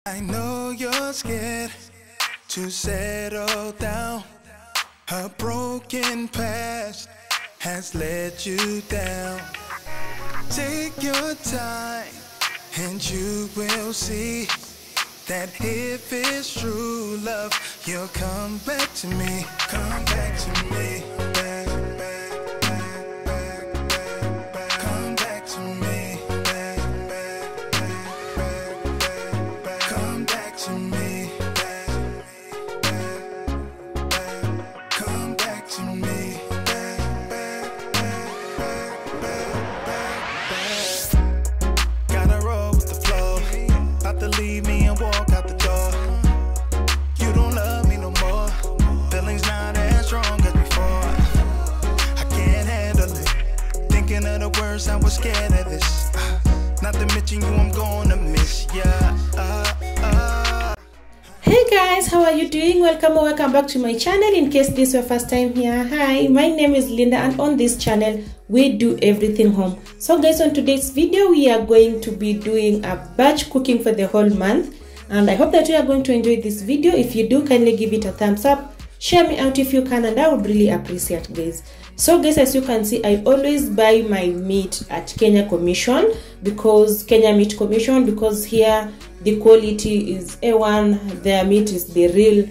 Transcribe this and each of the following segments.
I know you're scared to settle down. A broken past has let you down. Take your time and you will see that if it's true love, you'll come back to me. Come back to me. Back, back, back, back, back, back. Come back to me. Back, back, back, back, back, back. Come back to me. Back, back, back. Come back to me. Back, back, back, back, back, back. Gotta roll with the flow. About to leave me and walk out the door. You don't love me no more. Feelings not as strong as before. I can't handle it. Thinking of the words, I was scared of this. Not to mention you, I'm gonna miss ya. Hey guys, how are you doing? Welcome back to my channel. In case this is your first time here, hi, my name is Linda, and on this channel we do everything home. So guys, on today's video we are going to be doing a batch cooking for the whole month, and I hope that you are going to enjoy this video. If you do, kindly give it a thumbs up, share me out if you can, and I would really appreciate, guys. So guys, as you can see, I always buy my meat at Kenya Commission, because here the quality is A1, their meat is the real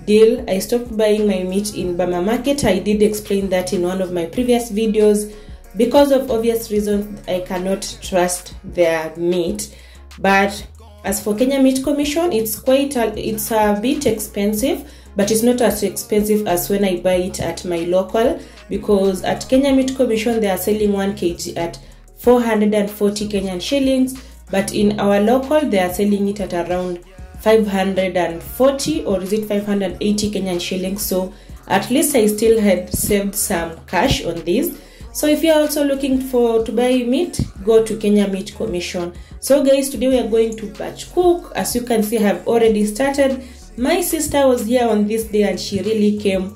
deal. I stopped buying my meat in Bama Market. I did explain that in one of my previous videos. Because of obvious reasons, I cannot trust their meat. But as for Kenya Meat Commission, it's a bit expensive, but it's not as expensive as when I buy it at my local, because at Kenya Meat Commission they are selling 1 kg at 440 Kenyan shillings, but in our local they are selling it at around 540, or is it 580 Kenyan shillings. So at least I still had saved some cash on this. So if you are also looking to buy meat, go to Kenya Meat Commission. So guys, today we are going to batch cook. As you can see, I have already started. My sister was here on this day and she really came.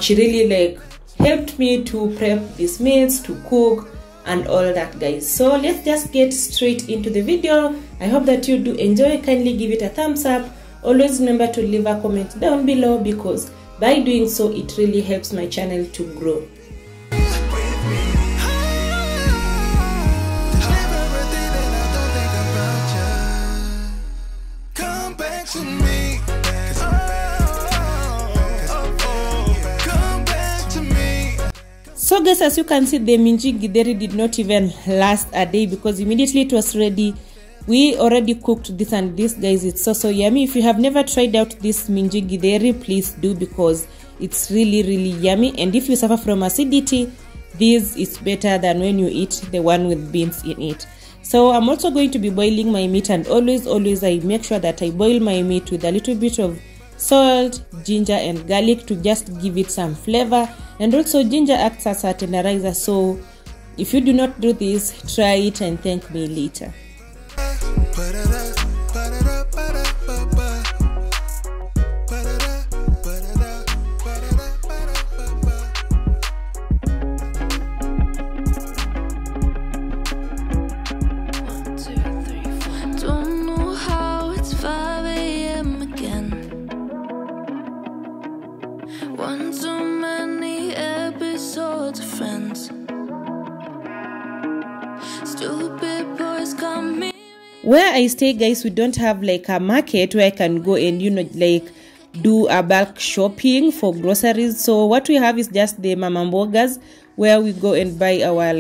She really helped me to prep these meats, to cook and all that, guys. So let's just get straight into the video. I hope that you do enjoy. Kindly give it a thumbs up. Always remember to leave a comment down below, because by doing so it really helps my channel to grow. So guys, as you can see, the minji githeri did not even last a day, because immediately it was ready. We already cooked this, and this, guys, it's so yummy. If you have never tried out this minji githeri, please do, because it's really yummy. And if you suffer from acidity, this is better than when you eat the one with beans in it. So I'm also going to be boiling my meat, and always I make sure that I boil my meat with a little bit of salt, ginger and garlic to just give it some flavor. And also ginger acts as a tenderizer, so if you do not do this, try it and thank me later. Where I stay, guys, we don't have a market where I can go and do a bulk shopping for groceries. So what we have is just the mama mbogas, where we go and buy our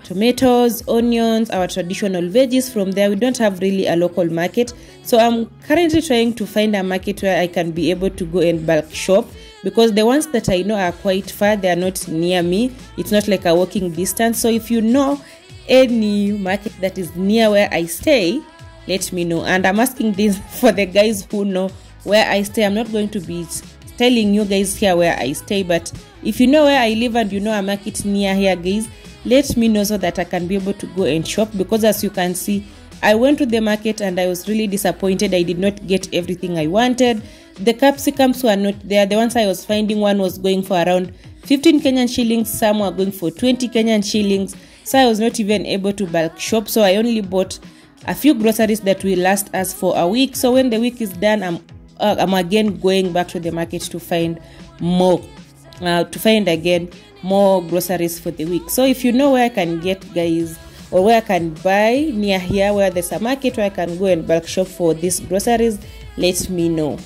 tomatoes, onions, our traditional veggies from there. We don't have really a local market, so I'm currently trying to find a market where I can be able to go and bulk shop, because the ones that I know are quite far. They are not near me. It's not like a walking distance. So if you know any market that is near where I stay, let me know. And I'm asking this for the guys who know where I stay. I'm not going to be telling you guys here where I stay, but if you know where I live and you know a market near here, guys, let me know so that I can be able to go and shop. Because as you can see, I went to the market and I was really disappointed. I did not get everything I wanted. The capsicums were not there. The ones I was finding, one was going for around 15 Kenyan shillings, some were going for 20 Kenyan shillings. So I was not even able to bulk shop. So I only bought a few groceries that will last us for a week. So when the week is done, I'm again going back to the market to find more, again more groceries for the week. So if you know where I can get, guys, or where I can buy near here where there's a market where I can go and bulk shop for these groceries, let me know.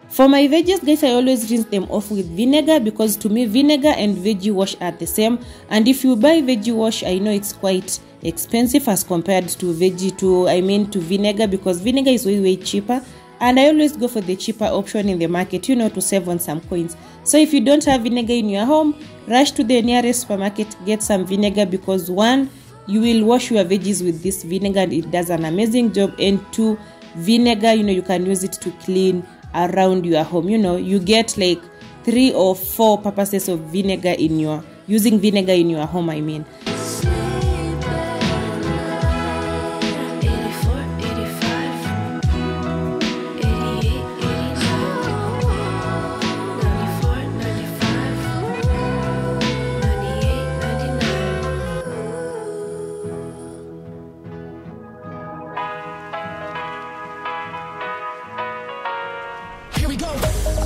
For my veggies, guys, I always rinse them off with vinegar, because to me vinegar and veggie wash are the same. And if you buy veggie wash, I know it's quite expensive as compared to vinegar, because vinegar is way cheaper, and I always go for the cheaper option in the market, to save on some coins. So if you don't have vinegar in your home, rush to the nearest supermarket, get some vinegar, because one, you will wash your veggies with this vinegar and it does an amazing job, and two, vinegar, you can use it to clean around your home. You get like 3 or 4 purposes of vinegar using vinegar in your home, I mean.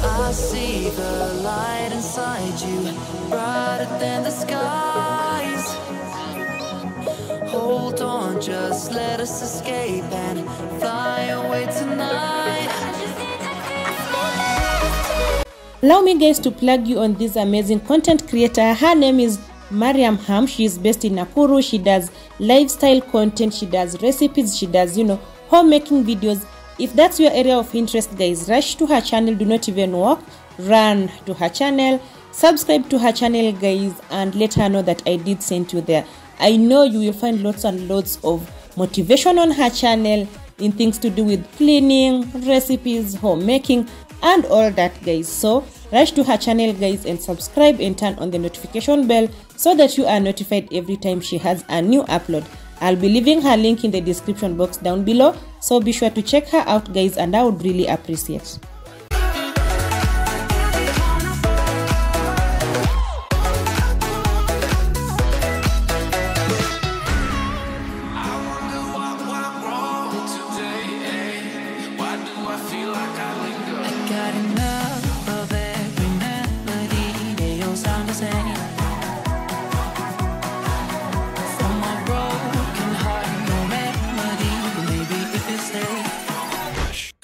I see the light inside you, brighter than the skies. Hold on, just let us escape and fly away tonight. Allow me, guys, to plug you on this amazing content creator. Her name is Mariam Ham. She is based in Nakuru. She does lifestyle content, she does recipes, she does homemaking videos. If that's your area of interest, guys, rush to her channel. Do not even walk, run to her channel, subscribe to her channel, guys, and let her know that I did send you there. I know you will find lots and lots of motivation on her channel in things to do with cleaning, recipes, homemaking, and all that, guys. So rush to her channel, guys, and subscribe and turn on the notification bell so that you are notified every time she has a new upload. I'll be leaving her link in the description box down below, so be sure to check her out, guys, and I would really appreciate.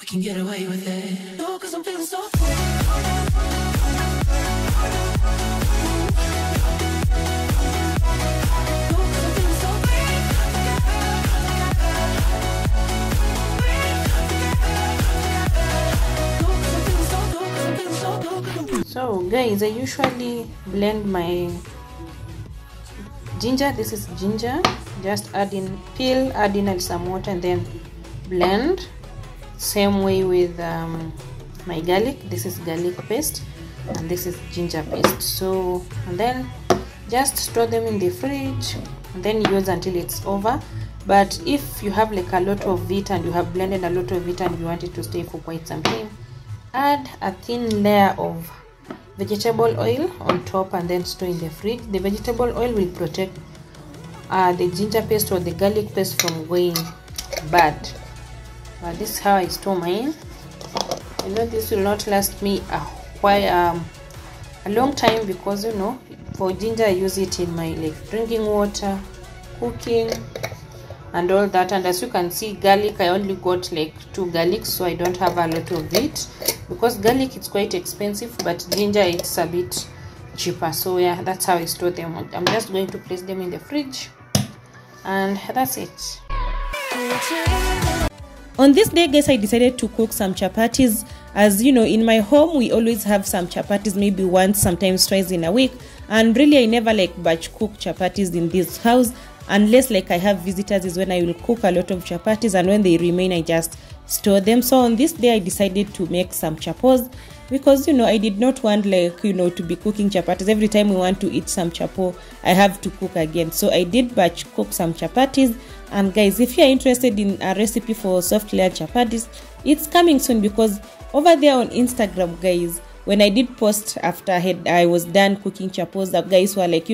Can get away with it. No, 'cause I'm feeling so So, guys, I usually blend my ginger. This is ginger. Just peel, add in some water, and then blend. Same way with my garlic. This is garlic paste and this is ginger paste. So, and then just store them in the fridge and then use until it's over. But if you have like a lot of it and you have blended a lot of it and you want it to stay for quite some time, add a thin layer of vegetable oil on top and then store in the fridge. The vegetable oil will protect the ginger paste or the garlic paste from going bad. But this is how I store mine. This will not last me a long time, because for ginger I use it in my drinking water, cooking, and all that. And as you can see, garlic, I only got 2 garlics, so I don't have a lot of it, because garlic it's quite expensive, but ginger it's a bit cheaper. So yeah, that's how I store them. I'm just going to place them in the fridge, and that's it. On this day, guys, I decided to cook some chapatis. As you know, in my home we always have some chapatis, maybe once, sometimes twice in a week, and really I never batch cook chapatis in this house. unless like I have visitors is when I will cook a lot of chapatis, and when they remain I just store them. So on this day I decided to make some chapos, because I did not want like to be cooking chapatis every time we want to eat some chapo. I have to cook again, so I did batch cook some chapatis. And guys, if you are interested in a recipe for soft layered chapatis, it's coming soon, because over there on Instagram, guys, when I did post after I was done cooking chapos, the guys were like,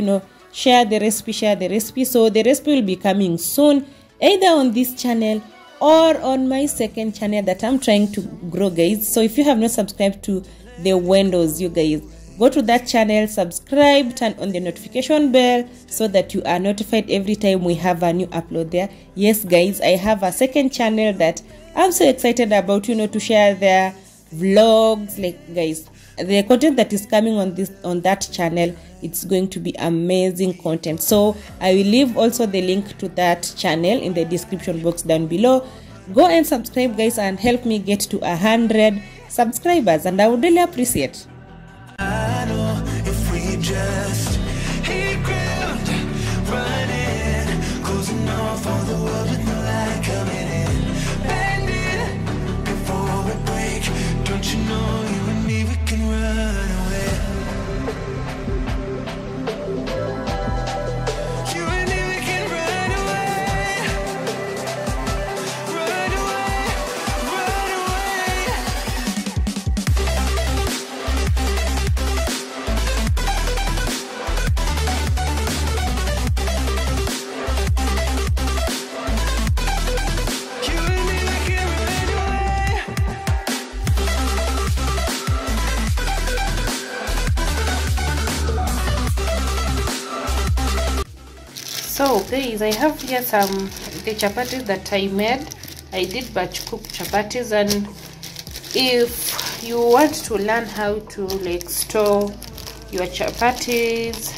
share the recipe. So the recipe will be coming soon, either on this channel or on my second channel that I'm trying to grow, guys. So if you have not subscribed to the Windows, you guys, go to that channel, subscribe, turn on the notification bell so that you are notified every time we have a new upload there. Yes, guys, I have a second channel that I'm so excited about, to share their vlogs. Like, guys, the content that is coming on that channel, it's going to be amazing content. So I will leave also the link to that channel in the description box down below. Go and subscribe, guys, and help me get to 100 subscribers, and I would really appreciate. I know if we just hit ground running, closing off all the world with no light coming in, bending before we break. Don't you know you and me, we can run away. You and me, we can run away. Run away, run away. You and me, we can run away. So guys, I have here the chapatis that I made. I did batch cook chapatis, and if you want to learn how to like store your chapatis,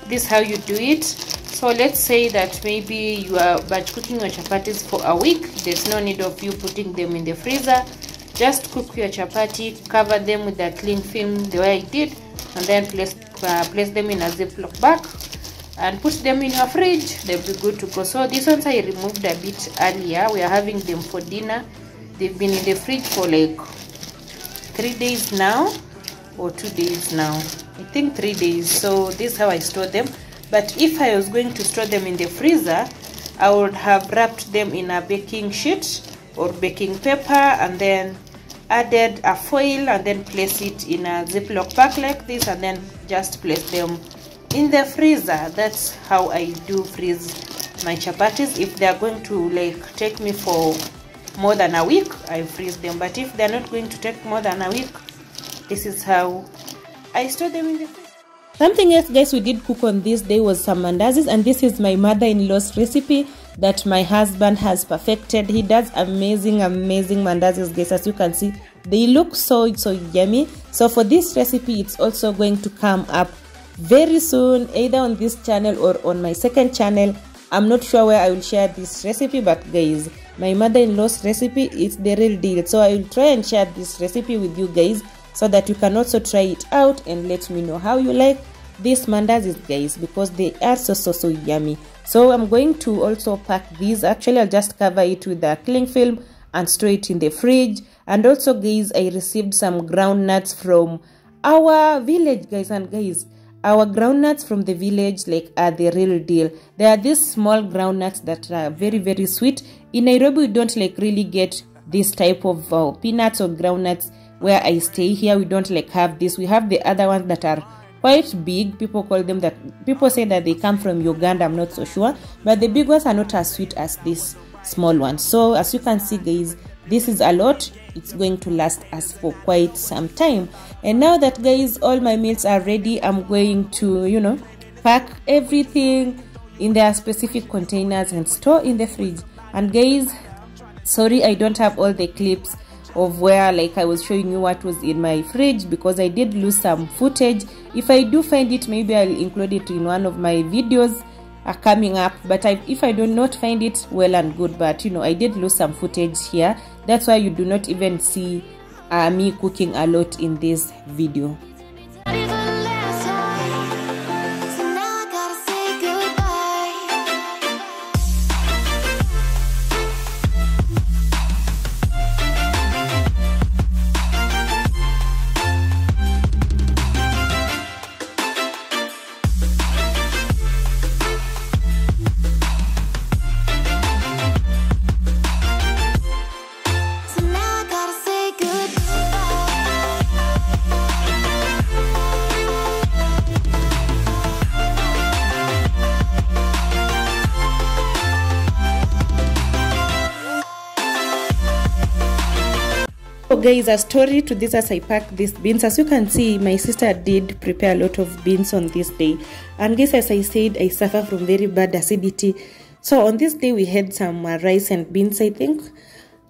this is how you do it. So let's say that maybe you are batch cooking your chapatis for a week. There's no need of you putting them in the freezer. Just cook your chapati, cover them with a cling film the way I did, and then place them in a Ziploc bag and put them in your fridge. They'll be good to go. So these ones I removed a bit earlier. We are having them for dinner. They've been in the fridge for like 3 days now, or 2 days now. I think 3 days. So this is how I store them. But if I was going to store them in the freezer, I would have wrapped them in a baking sheet or baking paper, and then added a foil, and then place it in a Ziploc bag like this, and then just place them in the freezer. That's how I do freeze my chapatis. If they are going to like take me for more than a week, I freeze them. But if they are not going to take more than a week, this is how I store them in the freezer. Something else, guys, we did cook on this day was some mandazis, and this is my mother-in-law's recipe that my husband has perfected. He does amazing mandazis, guys. As you can see, they look so yummy. So for this recipe, it's also going to come up very soon, either on this channel or on my second channel. I'm not sure where I will share this recipe, but guys, my mother-in-law's recipe is the real deal. So I will try and share this recipe with you guys so that you can also try it out and let me know how you like these mandazis, guys, because they are so yummy. So I'm going to also pack these. Actually, I'll just cover it with a cling film and store it in the fridge. And also, guys, I received some groundnuts from our village, guys. And guys, our groundnuts from the village are the real deal. They are these small groundnuts that are very sweet. In Nairobi, we don't really get this type of peanuts or groundnuts. Where I stay here, we don't have this. We have the other ones that are quite big. People say that they come from Uganda. I'm not so sure, but the big ones are not as sweet as these small ones. So as you can see, guys, this is a lot. It's going to last us for quite some time. And now that, guys, all my meals are ready, I'm going to pack everything in their specific containers and store in the fridge. And guys, sorry I don't have all the clips of where I was showing you what was in my fridge, because I did lose some footage. If I do find it, maybe I'll include it in one of my videos coming up. But if I do not find it, well and good. But I did lose some footage here. That's why you do not even see me cooking a lot in this video. So guys, a story to this as I pack these beans. As you can see, my sister did prepare a lot of beans on this day, and guys, as I said, I suffer from very bad acidity. So on this day we had some rice and beans, I think.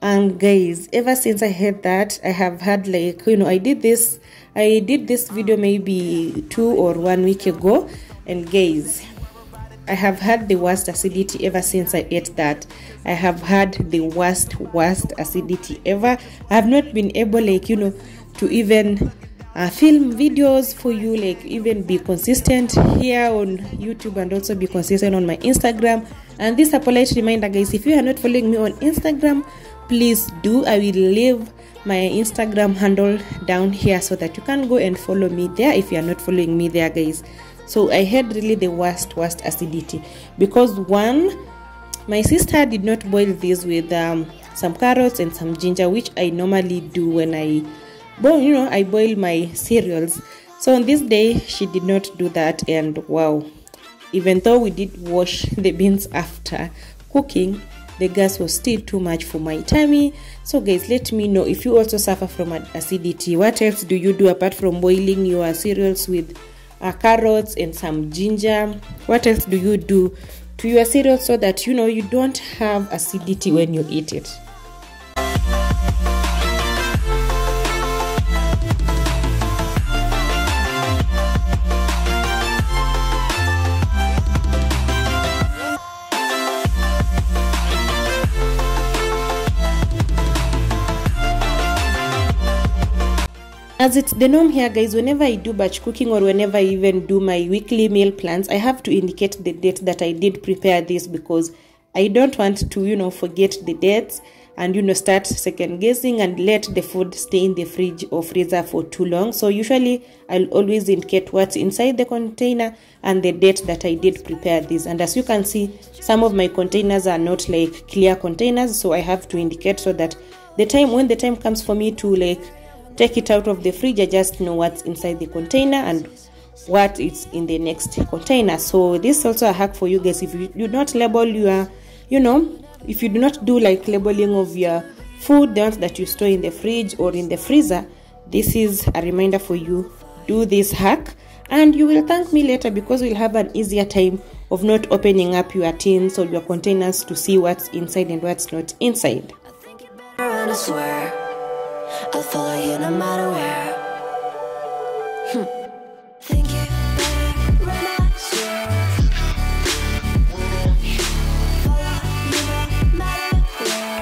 And guys, ever since I had that, I have had, like, you know, I did this video maybe 2 or 1 week ago, and guys, I have had the worst acidity ever since I ate that. I have had the worst acidity ever. I have not been able, like, you know, to even film videos for you, like even be consistent here on YouTube and also be consistent on my Instagram. And this is a polite reminder, guys, if you are not following me on Instagram, please do. I will leave my Instagram handle down here so that you can go and follow me there if you are not following me there, guys. So I had really the worst acidity because, one, my sister did not boil this with some carrots and some ginger, which I normally do when I boil my cereals. So on this day she did not do that, and wow, even though we did wash the beans after cooking, the gas was still too much for my tummy. So guys, let me know if you also suffer from acidity. What else do you do apart from boiling your cereals with carrots and some ginger? What else do you do to your cereal so that, you know, you don't have acidity when you eat it? As it's the norm here, guys, whenever I do batch cooking or whenever I even do my weekly meal plans, I have to indicate the date that I did prepare this, because I don't want to, you know, forget the dates and, you know, start second guessing and let the food stay in the fridge or freezer for too long. So usually I'll always indicate what's inside the container and the date that I did prepare this. And as you can see, some of my containers are not like clear containers, so I have to indicate so that when the time comes for me to, like, take it out of the fridge, I just know what's inside the container and what is in the next container. So this is also a hack for you guys. If you do not label your, you know, if you do not do like labeling of your food, the ones that you store in the fridge or in the freezer, this is a reminder for you. Do this hack and you will thank me later, because we'll have an easier time of not opening up your tins or your containers to see what's inside and what's not inside. I think it better, and I swear I'll follow you no matter where. Think it better, run, I swear. Follow you no matter where.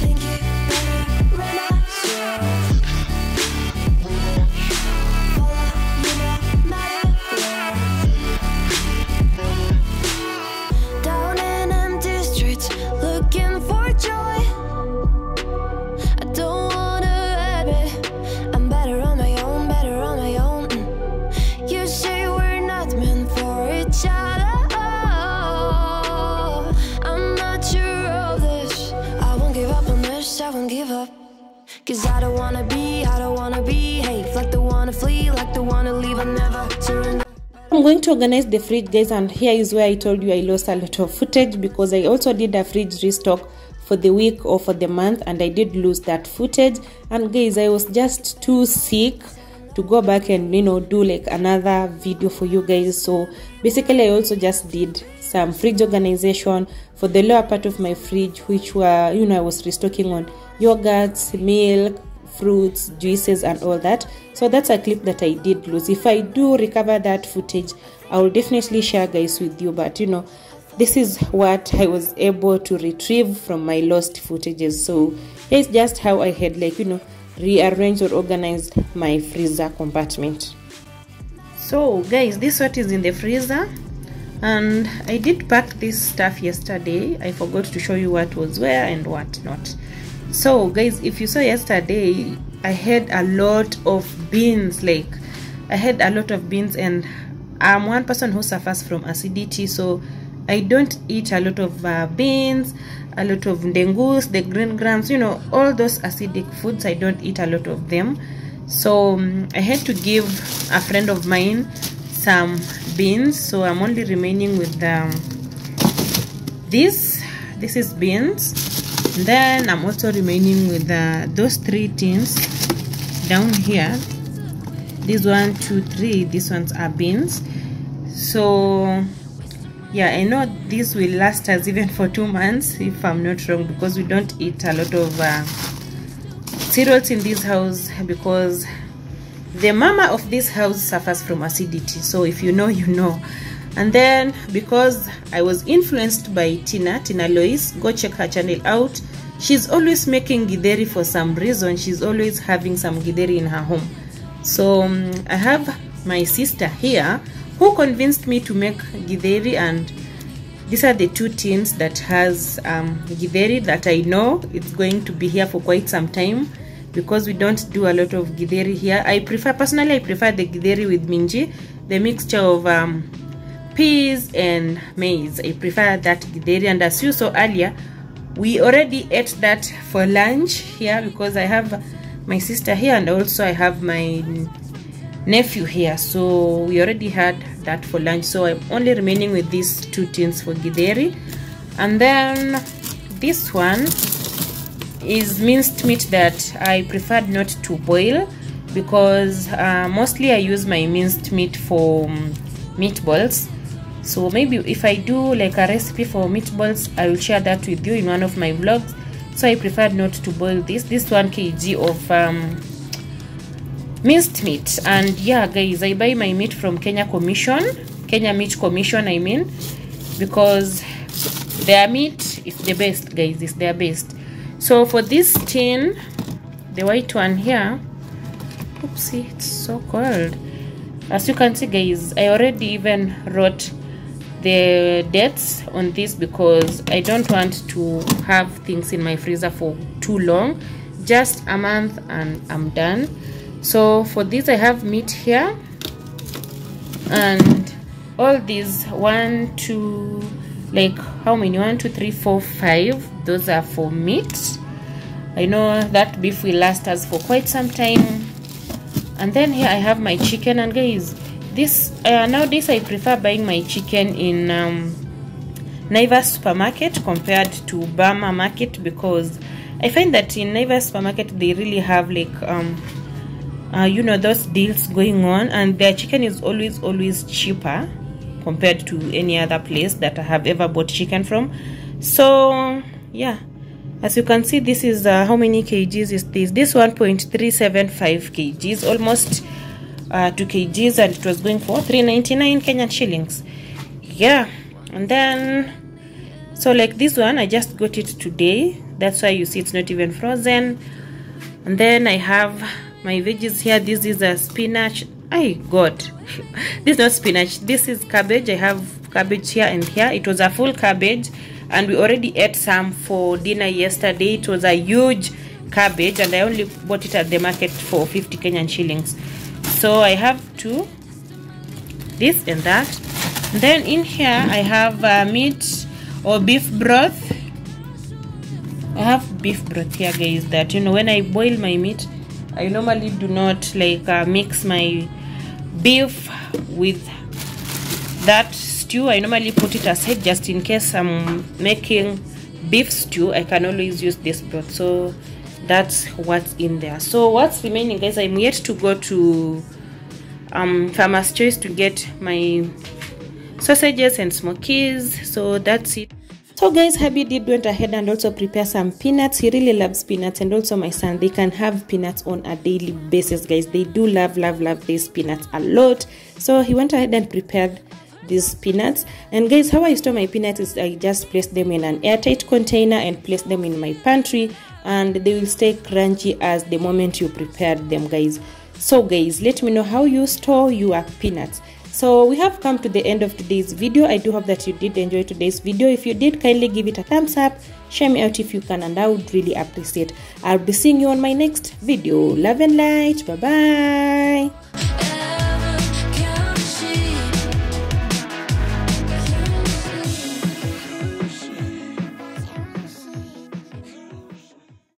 Think it better, run, I swear. Follow you no matter where. Down in empty streets, looking for joy. Cause I don't wanna behave like the wanna flee, like the wanna leave, I never surrender. I'm going to organize the fridge, guys, and here is where I told you I lost a lot of footage, because I also did a fridge restock for the week or for the month, and I did lose that footage. And guys, I was just too sick to go back and, you know, do like another video for you guys. So basically I also just did some fridge organization for the lower part of my fridge, which were, you know, I was restocking on yogurts, milk, fruits, juices and all that. So that's a clip that I did lose. If I do recover that footage, I will definitely share, guys, with you. But, you know, this is what I was able to retrieve from my lost footages. So here's just how I had, like, you know, rearranged or organized my freezer compartment. So guys, this is what is in the freezer, and I did pack this stuff yesterday. I forgot to show you what was where and what not. So guys, if you saw yesterday, I had a lot of beans. Like, I had a lot of beans, and I'm one person who suffers from acidity, so I don't eat a lot of beans, a lot of ndengus, the green grams, you know, all those acidic foods. I don't eat a lot of them. So I had to give a friend of mine some beans, so I'm only remaining with this is beans. And then I'm also remaining with those 3 tins down here. These 1, 2, 3, these ones are beans. So yeah, I know this will last us even for 2 months if I'm not wrong, because we don't eat a lot of cereals in this house, because the mama of this house suffers from acidity. So if you know, you know. And then because I was influenced by Tina Lois, go check her channel out. She's always making githeri for some reason. She's always having some githeri in her home. So I have my sister here who convinced me to make githeri, and these are the 2 tins that has githeri that I know it's going to be here for quite some time, because we don't do a lot of githeri here. Personally I prefer the githeri with minji, the mixture of peas and maize. I prefer that githeri, and as you saw earlier, we already ate that for lunch here, because I have my sister here and also I have my nephew here, so we already had that for lunch. So I'm only remaining with these 2 tins for githeri. And then this one is minced meat that I preferred not to boil, because mostly I use my minced meat for meatballs. So maybe if I do like a recipe for meatballs, I will share that with you in one of my vlogs. So I preferred not to boil this 1 kg of minced meat. And yeah guys, I buy my meat from Kenya Meat Commission, I mean, because their meat is the best, guys. It's their best. So for this tin, the white one here, oopsie, it's so cold. As you can see guys, I already even wrote the dates on this, because I don't want to have things in my freezer for too long, just a month and I'm done. So for this I have meat here, and all these 1, 2, like how many, 1, 2, 3, 4, 5, those are for meat. I know that beef will last us for quite some time. And then here I have my chicken, and guys, this nowadays I prefer buying my chicken in Naivas supermarket compared to Bama market, because I find that in Naivas supermarket they really have like you know, those deals going on, and their chicken is always cheaper compared to any other place that I have ever bought chicken from. So yeah, as you can see, this is how many kgs is this? This 1.375 kgs, almost 2 kgs, and it was going for 3.99 Kenyan shillings. Yeah, and then so like this one, I just got it today, that's why you see it's not even frozen. And then I have my veggies here. This is a spinach. This is not spinach, this is cabbage. I have cabbage here and here. It was a full cabbage, and we already ate some for dinner yesterday. It was a huge cabbage, and I only bought it at the market for 50 Kenyan shillings. So I have 2, this and that. And then in here I have meat or beef broth. I have beef broth here, guys, that, you know, when I boil my meat, I normally do not like mix my beef with that stew. I normally put it aside just in case I'm making beef stew. I can always use this broth. So that's what's in there. So what's remaining, guys, I'm yet to go to Farmer's Choice to get my sausages and smokies. So that's it. So guys, hubby went ahead and also prepare some peanuts. He really loves peanuts, and also my son, they can have peanuts on a daily basis, guys. They do love these peanuts a lot. So he went ahead and prepared these peanuts. And guys, how I store my peanuts is I just place them in an airtight container and place them in my pantry, and they will stay crunchy as the moment you prepared them, guys. So guys, let me know how you store your peanuts. So we have come to the end of today's video. I do hope that you did enjoy today's video. If you did, kindly give it a thumbs up, share me out if you can, and I would really appreciate. I'll be seeing you on my next video. Love and light. Bye bye.